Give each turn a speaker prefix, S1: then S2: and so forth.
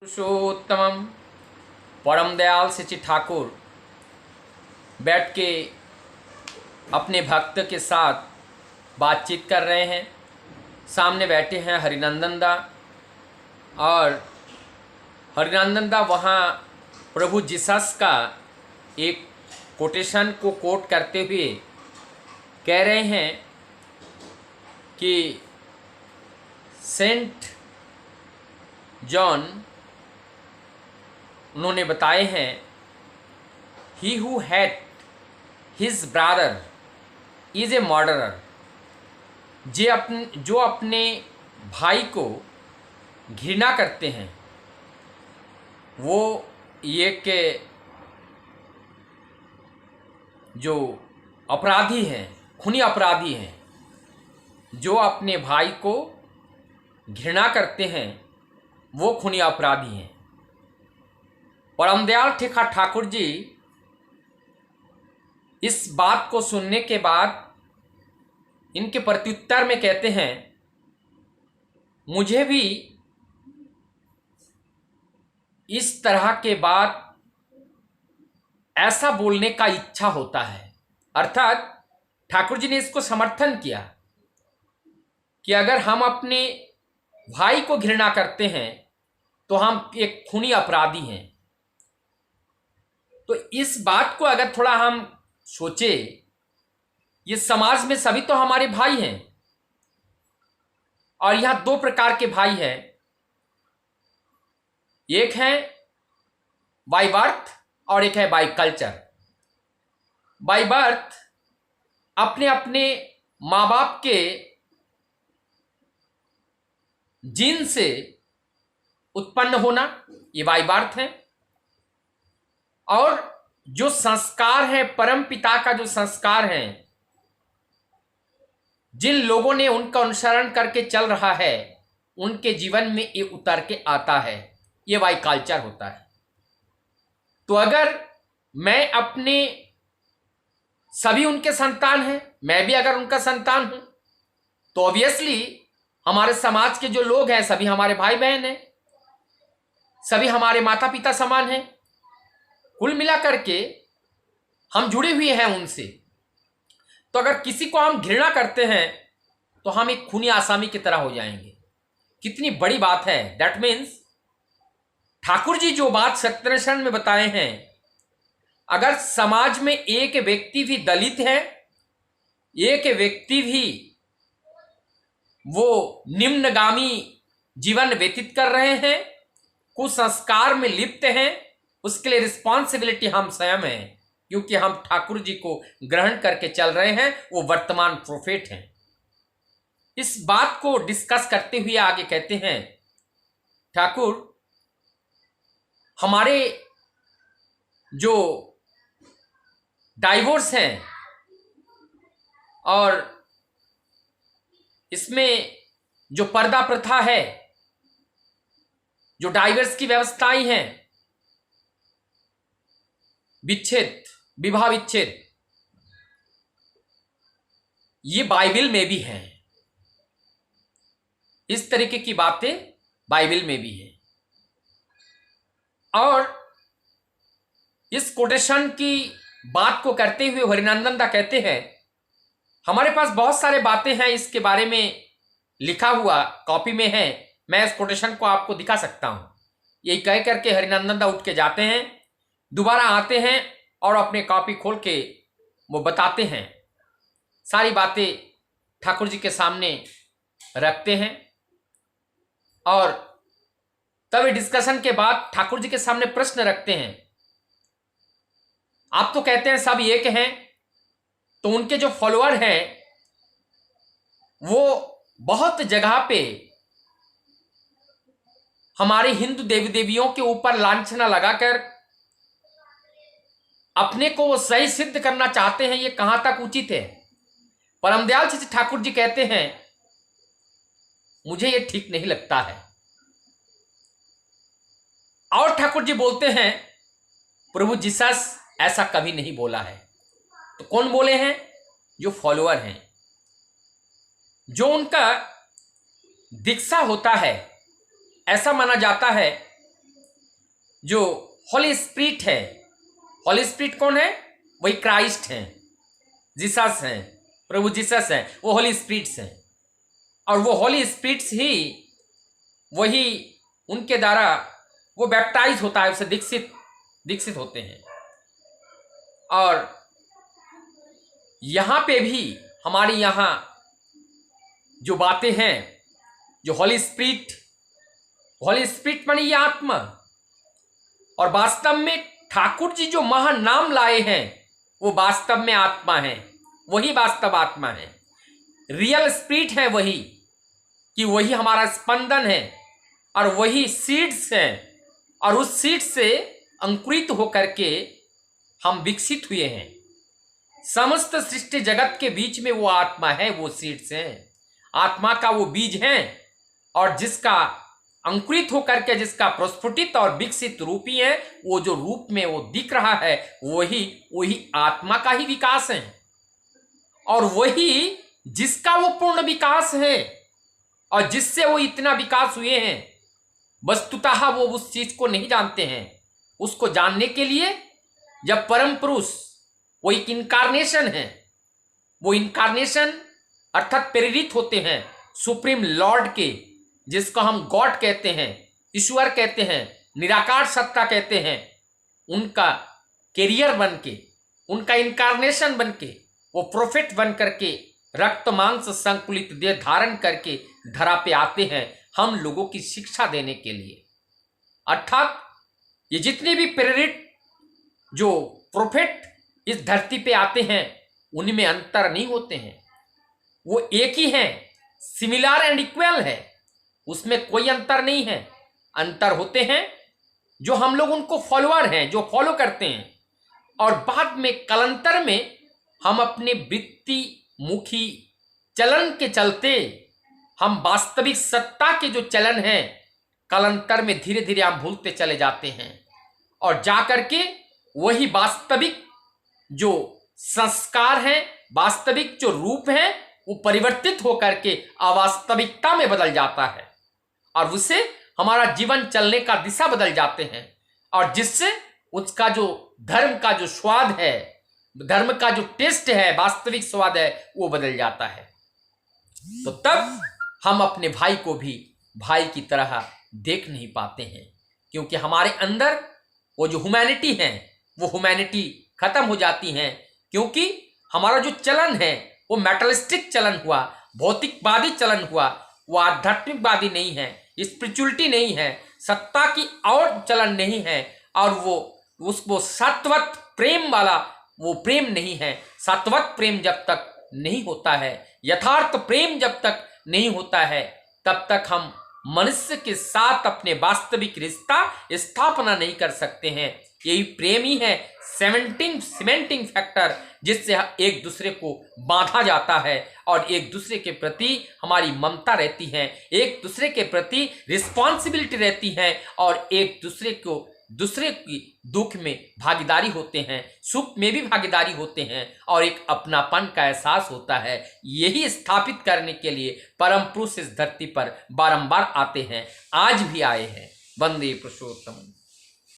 S1: पुरुषोत्तम परम दयाल श्री ठाकुर बैठ के अपने भक्त के साथ बातचीत कर रहे हैं। सामने बैठे हैं हरिनंदन दा, और हरिनंदन दा वहाँ प्रभु जीसस का एक कोटेशन को कोट करते हुए कह रहे हैं कि सेंट जॉन उन्होंने बताए हैं, he who had his brother is a murderer. जो अपने भाई को घृणा करते हैं वो ये के जो अपराधी हैं, खूनी अपराधी हैं। जो अपने भाई को घृणा करते हैं वो खूनी अपराधी हैं। परमदयाल ठेका ठाकुर जी इस बात को सुनने के बाद इनके प्रत्युत्तर में कहते हैं, मुझे भी इस तरह के बात ऐसा बोलने का इच्छा होता है। अर्थात ठाकुर जी ने इसको समर्थन किया कि अगर हम अपने भाई को घृणा करते हैं तो हम एक खूनी अपराधी हैं। तो इस बात को अगर थोड़ा हम सोचे, ये समाज में सभी तो हमारे भाई हैं, और यहां दो प्रकार के भाई हैं। एक है बाय बर्थ और एक है बाय कल्चर। बाय बर्थ अपने अपने माँ बाप के जीन से उत्पन्न होना, ये बाय बर्थ है। और जो संस्कार है, परम पिता का जो संस्कार है, जिन लोगों ने उनका अनुसरण करके चल रहा है, उनके जीवन में ये उतर के आता है, ये बाय कल्चर होता है। तो अगर मैं अपने सभी उनके संतान हैं, मैं भी अगर उनका संतान हूं, तो ऑब्वियसली हमारे समाज के जो लोग हैं सभी हमारे भाई बहन हैं, सभी हमारे माता पिता समान हैं। कुल मिलाकर के हम जुड़े हुए हैं उनसे। तो अगर किसी को हम घृणा करते हैं तो हम एक खूनी आसामी की तरह हो जाएंगे। कितनी बड़ी बात है। दैट मीन्स ठाकुर जी जो बात सत्यनारायण में बताए हैं, अगर समाज में एक व्यक्ति भी दलित है, एक व्यक्ति भी वो निम्नगामी जीवन व्यतीत कर रहे हैं, कुसंस्कार में लिप्त हैं, उसके लिए रिस्पॉन्सिबिलिटी हम स्वयं हैं, क्योंकि हम ठाकुर जी को ग्रहण करके चल रहे हैं। वो वर्तमान प्रोफेट हैं। इस बात को डिस्कस करते हुए आगे कहते हैं ठाकुर, हमारे जो डाइवोर्स हैं और इसमें जो पर्दा प्रथा है, जो डाइवोर्स की व्यवस्थाएं हैं, विच्छेद, विवाह विच्छेद, ये बाइबल में भी है। इस तरीके की बातें बाइबल में भी है। और इस कोटेशन की बात को करते हुए हरिनंदन दा कहते हैं, हमारे पास बहुत सारे बातें हैं इसके बारे में लिखा हुआ, कॉपी में है। मैं इस कोटेशन को आपको दिखा सकता हूं। यही कह करके हरिनंदन दा उठ के जाते हैं, दोबारा आते हैं और अपने कॉपी खोल के वो बताते हैं, सारी बातें ठाकुर जी के सामने रखते हैं। और तब डिस्कशन के बाद ठाकुर जी के सामने प्रश्न रखते हैं। आप तो कहते हैं सब एक हैं, तो उनके जो फॉलोअर हैं वो बहुत जगह पे हमारे हिंदू देवी देवियों के ऊपर लांछना लगाकर अपने को वो सही सिद्ध करना चाहते हैं। ये कहां तक उचित है? परमदयाल श्री ठाकुर जी कहते हैं, मुझे ये ठीक नहीं लगता है। और ठाकुर जी बोलते हैं, प्रभु जीसस ऐसा कभी नहीं बोला है। तो कौन बोले हैं? जो फॉलोअर हैं, जो उनका दीक्षा होता है। ऐसा माना जाता है जो होली स्पिरिट है, होली स्पिरिट कौन है? वही क्राइस्ट हैं, जीसस हैं, प्रभु जीसस हैं, वो होली स्पिरिट्स हैं। और वो होली स्पिरिट्स ही वही उनके द्वारा वो बैप्टाइज होता है, उससे दीक्षित होते हैं। और यहाँ पे भी हमारी यहाँ जो बातें हैं, जो होली स्पिरिट मानी ये आत्मा, और वास्तव में ठाकुर जी जो महान नाम लाए हैं वो वास्तव में आत्मा है, वही वास्तव आत्मा है, रियल स्पिरिट है वही, कि वही हमारा स्पंदन है और वही सीड्स है, और उस सीड से अंकुरित होकर के हम विकसित हुए हैं। समस्त सृष्टि जगत के बीच में वो आत्मा है, वो सीड्स हैं, आत्मा का वो बीज है, और जिसका अंकुरित होकर के जिसका प्रस्फुटित और विकसित रूप ही है, वो जो रूप में वो दिख रहा है वही आत्मा का ही विकास है, और वही जिसका वो पूर्ण विकास है, और जिससे वो इतना विकास हुए हैं। वस्तुतः वो उस चीज को नहीं जानते हैं। उसको जानने के लिए जब परम पुरुष, वो एक इनकारनेशन है, वो इनकारनेशन अर्थात प्रेरित होते हैं सुप्रीम लॉर्ड के, जिसको हम गॉड कहते हैं, ईश्वर कहते हैं, निराकार सत्ता कहते हैं, उनका कैरियर बन के, उनका इनकारनेशन बन के, वो प्रोफेट बन करके रक्त मांस संकुलित देह धारण करके धरा पे आते हैं हम लोगों की शिक्षा देने के लिए। अर्थात ये जितने भी प्रेरित जो प्रोफेट इस धरती पे आते हैं उनमें अंतर नहीं होते हैं, वो एक ही हैं, सिमिलर एंड इक्वल है, उसमें कोई अंतर नहीं है। अंतर होते हैं जो हम लोग उनको फॉलोअर हैं, जो फॉलो करते हैं, और बाद में कलंतर में हम अपने वृत्ति मुखी चलन के चलते हम वास्तविक सत्ता के जो चलन है कलंतर में धीरे धीरे हम भूलते चले जाते हैं, और जाकर के वही वास्तविक जो संस्कार है, वास्तविक जो रूप है, वो परिवर्तित होकर के अवास्तविकता में बदल जाता है, और उससे हमारा जीवन चलने का दिशा बदल जाते हैं, और जिससे उसका जो धर्म का जो स्वाद है, धर्म का जो टेस्ट है, वास्तविक स्वाद है, वो बदल जाता है। तो तब हम अपने भाई को भी भाई की तरह देख नहीं पाते हैं, क्योंकि हमारे अंदर वो जो ह्यूमैनिटी है वो ह्यूमैनिटी खत्म हो जाती है, क्योंकि हमारा जो चलन है वो मेटलिस्टिक चलन हुआ, भौतिकवादी चलन हुआ, वो आध्यात्मिकवादी नहीं है, स्पिरिचुअलिटी नहीं है, सत्ता की और चलन नहीं है, और वो सत्वत प्रेम वाला वो प्रेम नहीं है। सत्वत प्रेम जब तक नहीं होता है, यथार्थ प्रेम जब तक नहीं होता है, तब तक हम मनुष्य के साथ अपने वास्तविक रिश्ता स्थापना नहीं कर सकते हैं। यही प्रेम ही है सीमेंटिंग फैक्टर, जिससे एक दूसरे को बांधा जाता है, और एक दूसरे के प्रति हमारी ममता रहती है, एक दूसरे के प्रति रिस्पॉन्सिबिलिटी रहती है, और एक दूसरे की दुख में भागीदारी होते हैं, सुख में भी भागीदारी होते हैं, और एक अपनापन का एहसास होता है। यही स्थापित करने के लिए परम पुरुष इस धरती पर बारंबार आते हैं, आज भी आए हैं। वंदे पुरुषोत्तम।